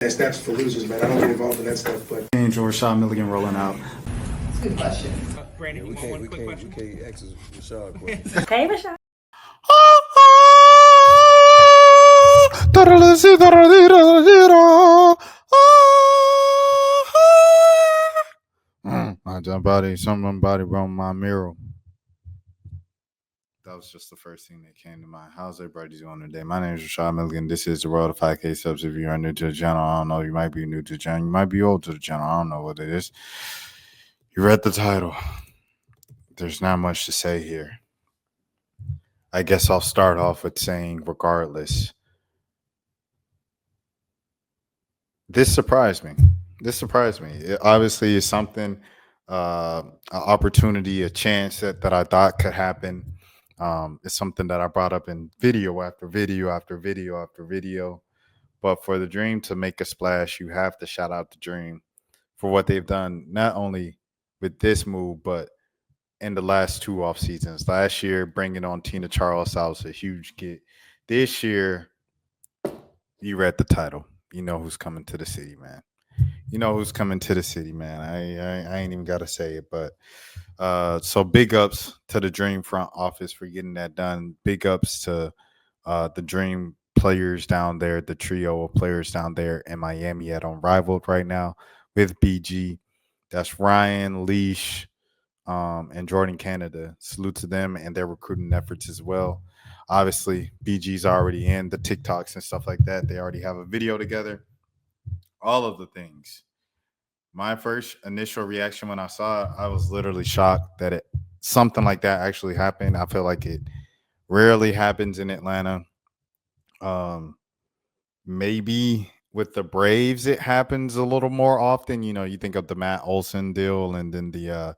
That's for losers, man. I don't get involved in that stuff. But Angel Rashad Milligan rolling out. That's a good question. Brandon, we can't ask Rashad questions. Hey, Rashad. Somebody wrote my mural. That was just the first thing that came to mind. How's everybody doing today? My name is Rashad Milligan. This is the World of 5K Subs. If you are new to the channel, I don't know. You might be new to the channel. You might be old to the channel. I don't know what it is. You read the title. There's not much to say here. I guess I'll start off with saying, regardless, this surprised me. It obviously is something, an opportunity, a chance that I thought could happen. It's something that I brought up in video after video after video after video. But for the Dream to make a splash, you have to shout out the Dream for what they've done, not only with this move, but in the last two off seasons. Last year, bringing on Tina Charles, that was a huge get. This year, you read the title. You know who's coming to the city, man. I ain't even got to say it, but so big ups to the Dream front office for getting that done. Big ups to the Dream players down there, the trio of players down there in Miami at Unrivaled right now with BG. That's Ryan, Leash, and Jordan Canada. Salute to them and their recruiting efforts as well. Obviously, BG's already in the TikToks and stuff like that. They already have a video together. All of the things. My first initial reaction when I saw it, I was literally shocked that something like that actually happened. I feel like it rarely happens in Atlanta. Maybe with the Braves, it happens a little more often. You know, you think of the Matt Olson deal and then the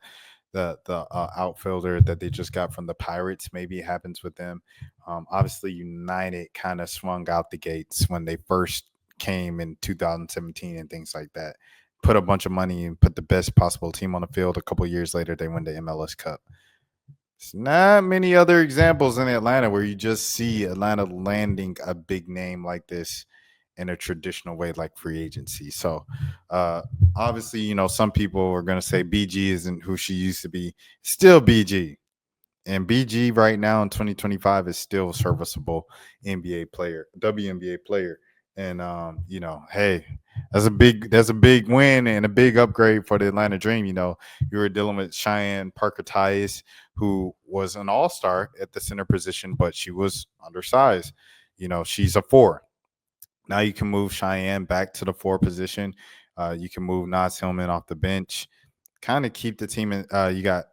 outfielder that they just got from the Pirates. Maybe it happens with them. Obviously, United kind of swung out the gates when they first came in 2017 and things like that. Put a bunch of money and put the best possible team on the field. A couple years later, they win the MLS Cup. There's not many other examples in Atlanta where you just see Atlanta landing a big name like this in a traditional way, like free agency. So obviously, you know, some people are going to say BG isn't who she used to be. Still BG. And BG right now in 2025 is still a serviceable NBA player, WNBA player. And you know, hey, that's a big win and a big upgrade for the Atlanta Dream. You know, you were dealing with Cheyenne Parker-Tyus, who was an all-star at the center position, but she was undersized. You know, she's a 4. Now you can move Cheyenne back to the 4 position. You can move Naz Hillman off the bench, kind of keep the team in. You got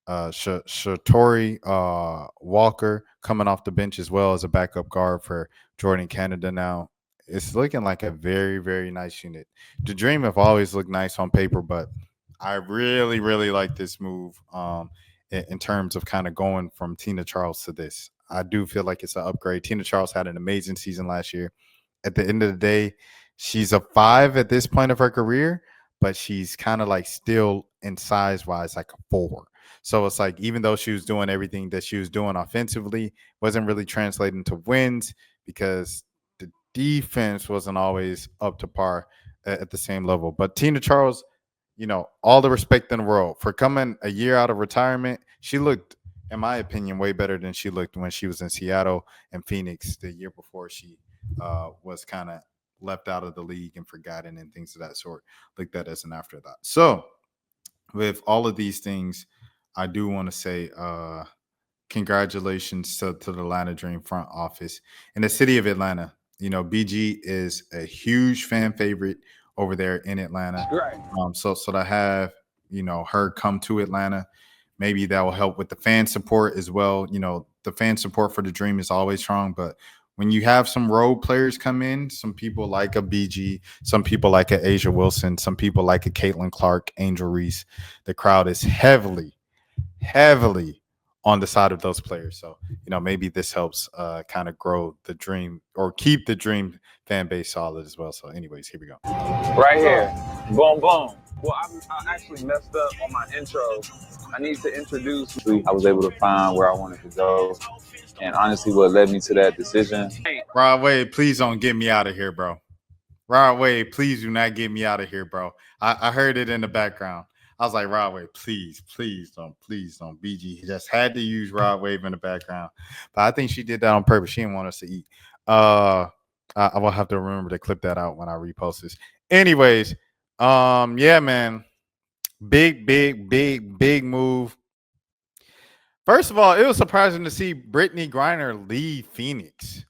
Shatori Walker coming off the bench as well as a backup guard for Jordan Canada now. It's looking like a very, very nice unit. The Dream have always looked nice on paper, but I really, really like this move in terms of kind of going from Tina Charles to this. I do feel like it's an upgrade. Tina Charles had an amazing season last year. At the end of the day, she's a 5 at this point of her career, but she's kind of like still in size-wise like a 4. So it's like even though she was doing everything that she was doing offensively, wasn't really translating to wins because the defense wasn't always up to par at the same level. But Tina Charles, you know, all the respect in the world for coming a year out of retirement. She looked, in my opinion, way better than she looked when she was in Seattle and Phoenix the year before she was kind of left out of the league and forgotten and things of that sort. Looked at as an afterthought. So with all of these things, I do want to say congratulations to the Atlanta Dream front office in the city of Atlanta. You know, BG is a huge fan favorite over there in Atlanta. Right. So to have, you know, her come to Atlanta, maybe that will help with the fan support as well. You know, the fan support for the Dream is always strong, but when you have some role players come in, some people like a BG, some people like a Asia Wilson, some people like a Caitlin Clark, Angel Reese, the crowd is heavily on the side of those players. So, you know, maybe this helps kind of grow the Dream or keep the Dream fan base solid as well. So anyways, here we go. Right here. Boom, boom. Well, I actually messed up on my intro. I need to introduce. I was able to find where I wanted to go. And honestly, what led me to that decision. Bro, wait, please don't get me out of here, bro. Rod Wave, please do not get me out of here, bro. I heard it in the background. I was like, Rod Wave, please don't. BG just had to use Rod Wave in the background. But I think she did that on purpose. She didn't want us to eat. I will have to remember to clip that out when I repost this. Anyways, yeah, man. Big move. First of all, it was surprising to see Brittney Griner leave Phoenix.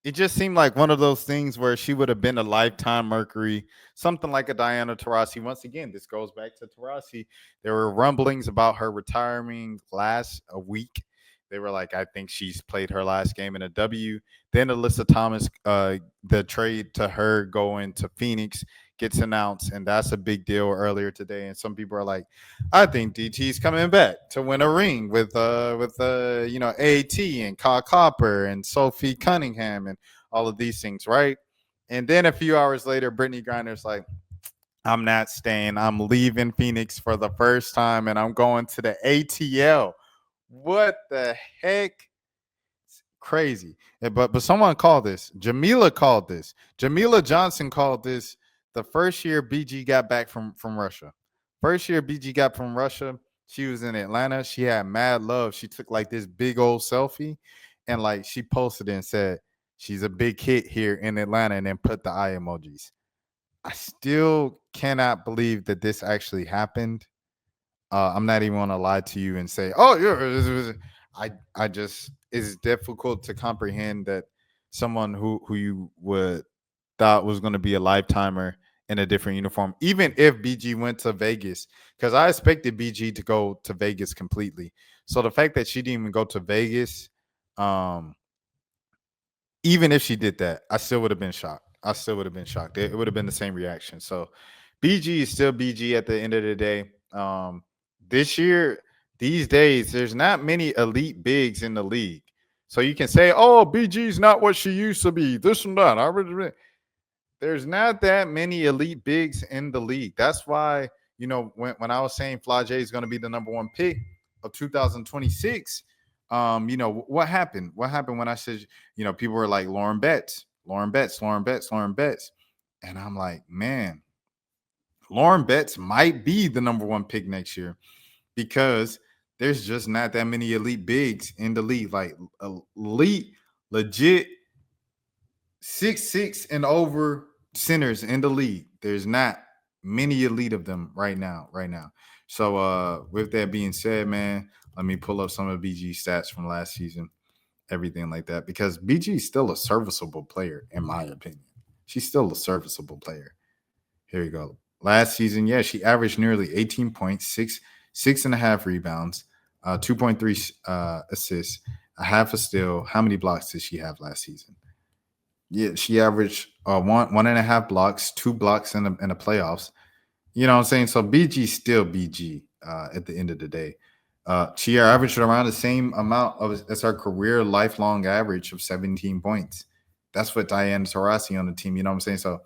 It just seemed like one of those things where she would have been a lifetime Mercury, something like a Diana Taurasi. Once again, this goes back to Taurasi. There were rumblings about her retiring last a week. They were like, I think she's played her last game in a W. Then Alyssa Thomas, the trade to her going to Phoenix gets announced, and that's a big deal earlier today. And some people are like, I think DT's coming back to win a ring with AT and Kyle Copper and Sophie Cunningham and all of these things, right? And then a few hours later, Brittney Griner's like, I'm not staying. I'm leaving Phoenix for the first time, and I'm going to the ATL. What the heck? It's crazy. But someone called this. Jamila called this. Jamila Johnson called this the first year BG got back from Russia. First year BG got from Russia, she was in Atlanta. She had mad love. She took like this big old selfie and like she posted it and said, she's a big hit here in Atlanta and then put the eye emojis. I still cannot believe that this actually happened. I'm not even going to lie to you and say, oh, yeah. I just, it's difficult to comprehend that someone who you would thought was going to be a lifetimer in a different uniform, even if BG went to Vegas, because I expected BG to go to Vegas completely. So the fact that she didn't even go to Vegas, even if she did that, I still would have been shocked. It would have been the same reaction. So BG is still BG at the end of the day. This year, these days, there's not many elite bigs in the league. So you can say, oh, BG's not what she used to be, this and that. There's not that many elite bigs in the league. That's why, when I was saying Flage is going to be the number one pick of 2026, what happened? What happened when I said, people were like Lauren Betts. And I'm like, man, Lauren Betts might be the number one pick next year because there's just not that many elite bigs in the league, like elite, legit 6'6" and over centers in the league. There's not many elite of them right now. So with that being said, man, let me pull up some of BG stats from last season, everything like that, because BG is still a serviceable player, in my opinion. She's still a serviceable player. Here you go. Last season, yeah, she averaged nearly 18 points, 6.5 rebounds, 2.3 assists, a half a steal. How many blocks did she have last season? Yeah, she averaged 1.5 blocks, 2 blocks in the playoffs. You know what I'm saying? So BG still BG at the end of the day. She averaged around the same amount as her career lifelong average of 17 points. That's what Diana Taurasi on the team. You know what I'm saying? So,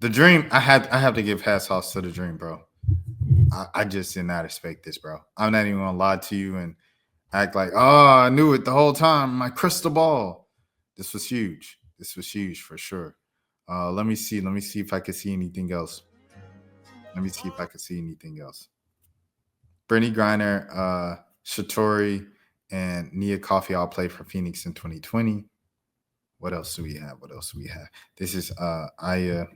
the dream. I have to give hats off to the dream, bro. I just did not expect this, bro. I'm not even gonna lie to you and act like, oh, I knew it the whole time. My crystal ball. This was huge. For sure. Let me see if I can see anything else. Brittney Griner, Shatori, and Nia Coffey all played for Phoenix in 2020. What else do we have? This is Aya,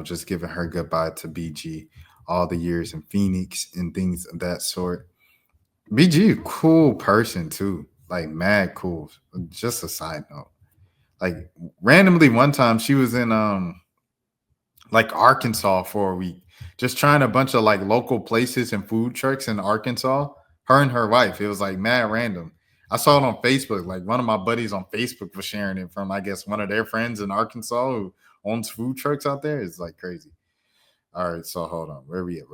just giving her goodbye to BG, all the years in Phoenix and things of that sort. BG, a cool person too, like mad cool. Just a side note, like randomly one time she was in like Arkansas for a week, just trying a bunch of like local places and food trucks in Arkansas. Her and her wife, it was like mad random. I saw it on Facebook. Like one of my buddies on Facebook was sharing it from, I guess, one of their friends in Arkansas who owns food trucks out there. It's like crazy. All right, so hold on. Where we at?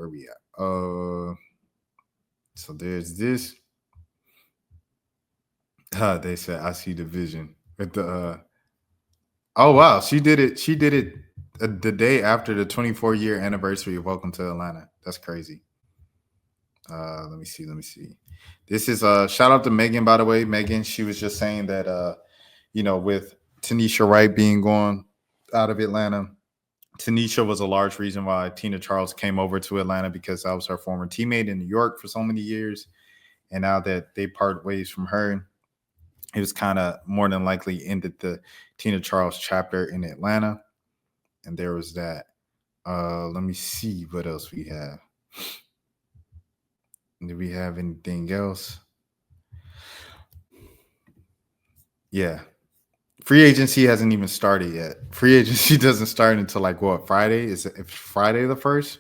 So there's this. They said I see the vision with the. Oh wow, she did it. The day after the 24-year anniversary of Welcome to Atlanta. That's crazy. Let me see. This is shout out to Megan, by the way. Megan, she was just saying that with Tanisha Wright being gone, out of Atlanta. Tanisha was a large reason why Tina Charles came over to Atlanta because that was her former teammate in New York for so many years. And now that they part ways from her, it was kind of more than likely ended the Tina Charles chapter in Atlanta. And there was that. Let me see what else we have. Do we have anything else? Yeah. Free agency hasn't even started yet. Free agency doesn't start until like what, Friday? Is it Friday the 1st?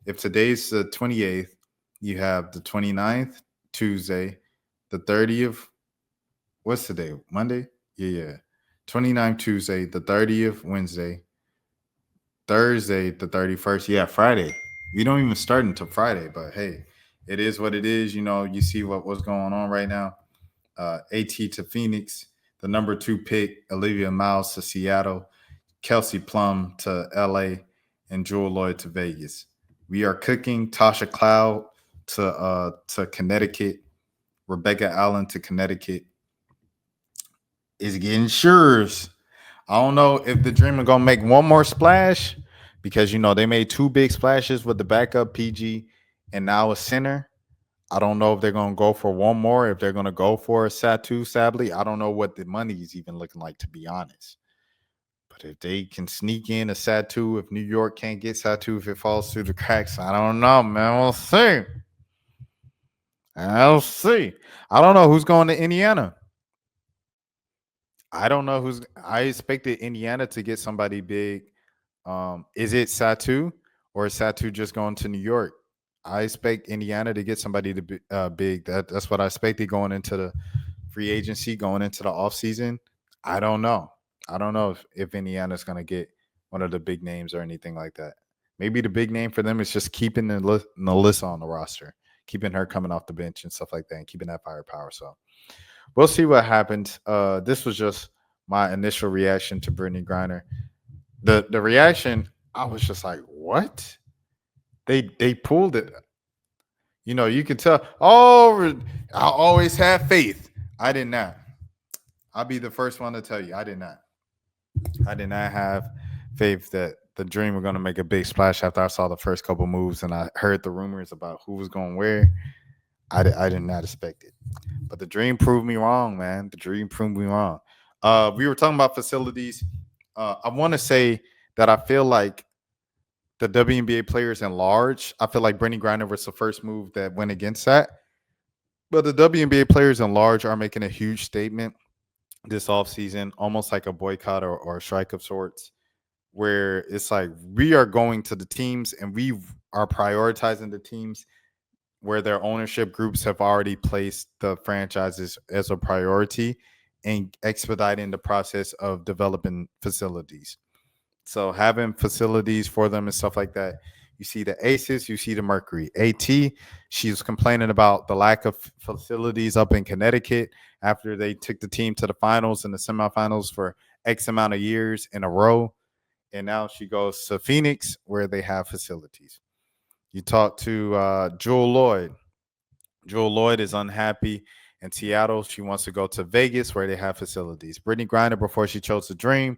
If today's the 28th, you have the 29th, Tuesday, the 30th. What's today? Monday? Yeah. 29th, Tuesday, the 30th, Wednesday, Thursday, the 31st. Yeah, Friday. We don't even start until Friday, but hey, it is what it is. You see what's going on right now. AT to Phoenix, the number 2 pick, Olivia Miles to Seattle, Kelsey Plum to LA, and Jewel Lloyd to Vegas. We are cooking. Tasha Cloud to Connecticut, Rebecca Allen to Connecticut. Is getting Shures. I don't know if the Dream are gonna make one more splash because they made 2 big splashes with the backup PG and now a center. I don't know if they're gonna go for one more. If they're gonna go for a Satu, sadly, I don't know what the money is even looking like, to be honest. But if they can sneak in a Satu, if New York can't get Satu, if it falls through the cracks, I don't know, man. We'll see. I'll see. I don't know who's going to Indiana. I don't know who's. I expected Indiana to get somebody big. Is it Satu or is Satu just going to New York? I expect Indiana to get somebody to be big. That's what I expected going into the free agency, going into the offseason. I don't know. I don't know if Indiana's going to get one of the big names or anything like that. Maybe the big name for them is just keeping Melissa on the roster, keeping her coming off the bench and stuff like that, and keeping that firepower. So we'll see what happens. This was just my initial reaction to Brittney Griner. The reaction, I was just like, what? They pulled it. You can tell. Oh, I always have faith. I did not. I'll be the first one to tell you, I did not. I did not have faith that the Dream were going to make a big splash after I saw the first couple moves and I heard the rumors about who was going where. I did not expect it. But the Dream proved me wrong, man. The Dream proved me wrong. We were talking about facilities. I want to say that I feel like the WNBA players in large, I feel like Brittney Griner was the first move that went against that. But the WNBA players in large are making a huge statement this offseason, almost like a boycott or a strike of sorts, where it's like we are going to the teams and we are prioritizing the teams where their ownership groups have already placed the franchises as a priority and expediting the process of developing facilities. So having facilities for them and stuff like that. You see the Aces, you see the Mercury. AT, she was complaining about the lack of facilities up in Connecticut after they took the team to the finals and the semifinals for X amount of years in a row. And now she goes to Phoenix where they have facilities. You talk to Jewel Lloyd. Jewel Lloyd is unhappy in Seattle. She wants to go to Vegas where they have facilities. Brittney Griner, before she chose the Dream,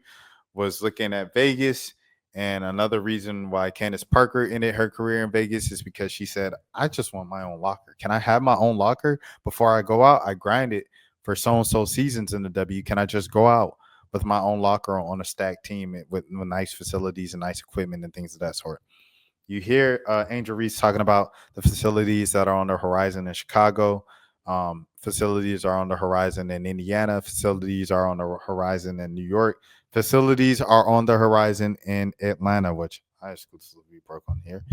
was looking at Vegas. And another reason why Candace Parker ended her career in Vegas is because she said, I just want my own locker. Can I have my own locker before I go out? I grinded for so-and-so seasons in the W. Can I just go out with my own locker on a stacked team with nice facilities and nice equipment and things of that sort? You hear Angel Reese talking about the facilities that are on the horizon in Chicago. Facilities are on the horizon in Indiana. Facilities are on the horizon in New York. Facilities are on the horizon in Atlanta, which I exclusively broke on here.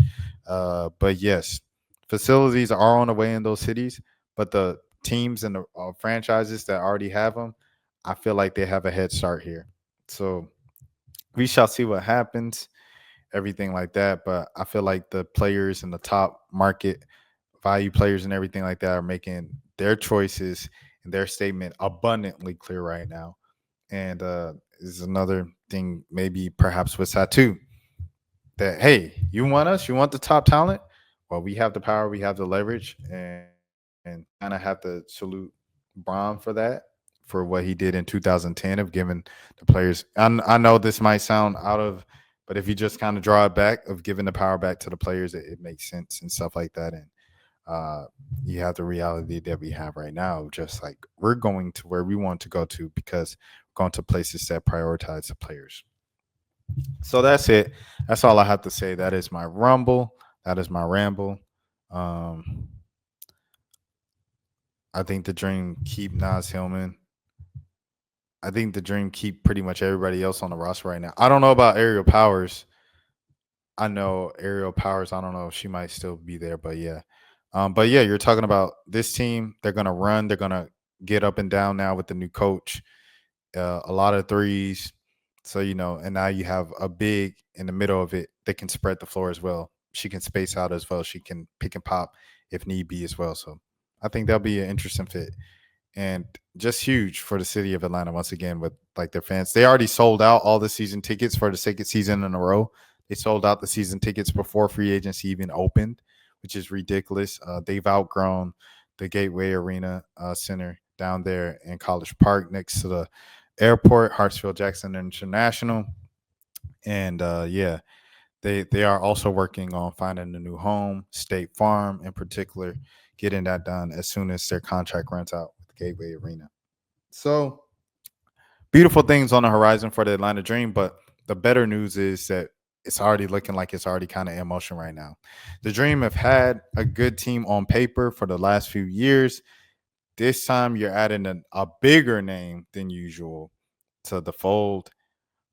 But yes, facilities are on the way in those cities. But the teams and the franchises that already have them, I feel like they have a head start here. So we shall see what happens, everything like that. But I feel like the players in the top market value players and everything like that are making their choices and their statement abundantly clear right now. And is another thing, maybe perhaps with Satu, that hey, you want us, you want the top talent. Well, we have the power, we have the leverage, and kind of have to salute Braun for that. for what he did in 2010 of giving the players. I know this might sound out of, but if you just kind of draw it back of giving the power back to the players, it makes sense and stuff like that. And you have the reality that we have right now, just like we're going to where we want to go to because we're going to places that prioritize the players. So that's it. That's all I have to say. That is my rumble. That is my ramble. I think the dream keep Nas Hillman. I think the dream keep pretty much everybody else on the roster right now. I don't know about Aerial Powers. I know Aerial Powers. I don't know if she might still be there, but yeah. But yeah, you're talking about this team. They're gonna run. They're gonna get up and down now with the new coach. A lot of threes. So and now you have a big in the middle of it that can spread the floor as well. She can space out as well. She can pick and pop if need be as well. So I think that'll be an interesting fit. And just huge for the city of Atlanta once again with like their fans. They already sold out all the season tickets for the second season in a row. They sold out the season tickets before free agency even opened, which is ridiculous. They've outgrown the Gateway Arena Center down there in College Park next to the airport, Hartsfield-Jackson International. And yeah, they are also working on finding a new home, State Farm in particular, getting that done as soon as their contract runs out with Gateway Arena. So beautiful things on the horizon for the Atlanta Dream, but the better news is that it's already looking like it's already kind of in motion right now. The Dream have had a good team on paper for the last few years. This time you're adding a bigger name than usual to the fold.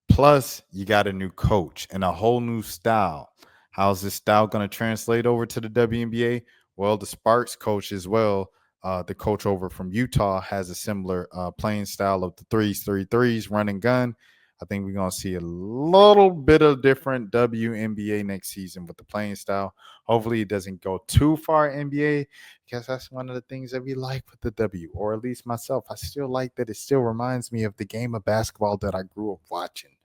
Plus, you got a new coach and a whole new style. How's this style going to translate over to the WNBA? Well, the Sparks coach as well, the coach over from Utah, has a similar playing style of the threes, run and gun. I think we're going to see a little bit of different WNBA next season with the playing style. Hopefully, it doesn't go too far NBA because that's one of the things that we like with the W, or at least myself. I still like that it still reminds me of the game of basketball that I grew up watching.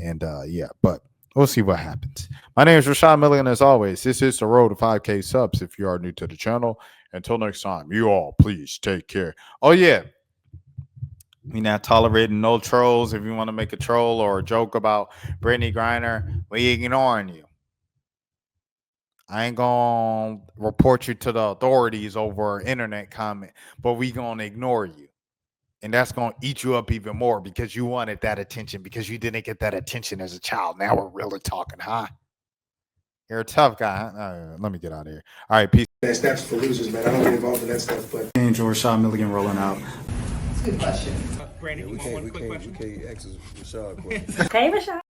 And yeah, but we'll see what happens. My name is Rashad Milligan. As always, this is the road to 5K subs if you are new to the channel. Until next time, you all please take care. Oh, yeah. We not tolerating no trolls. If you want to make a troll or a joke about Brittney Griner, we ignoring you. I ain't going to report you to the authorities over an internet comment, but we going to ignore you. And that's going to eat you up even more because you wanted that attention because you didn't get that attention as a child. Now we're really talking, huh? You're a tough guy. Huh? Let me get out of here. All right, peace. That's for losers, man. I don't get involved in that stuff, but. Angel Rashad Milligan rolling out. That's a good question. We can't ask Rashad questions. Hey, Rashad.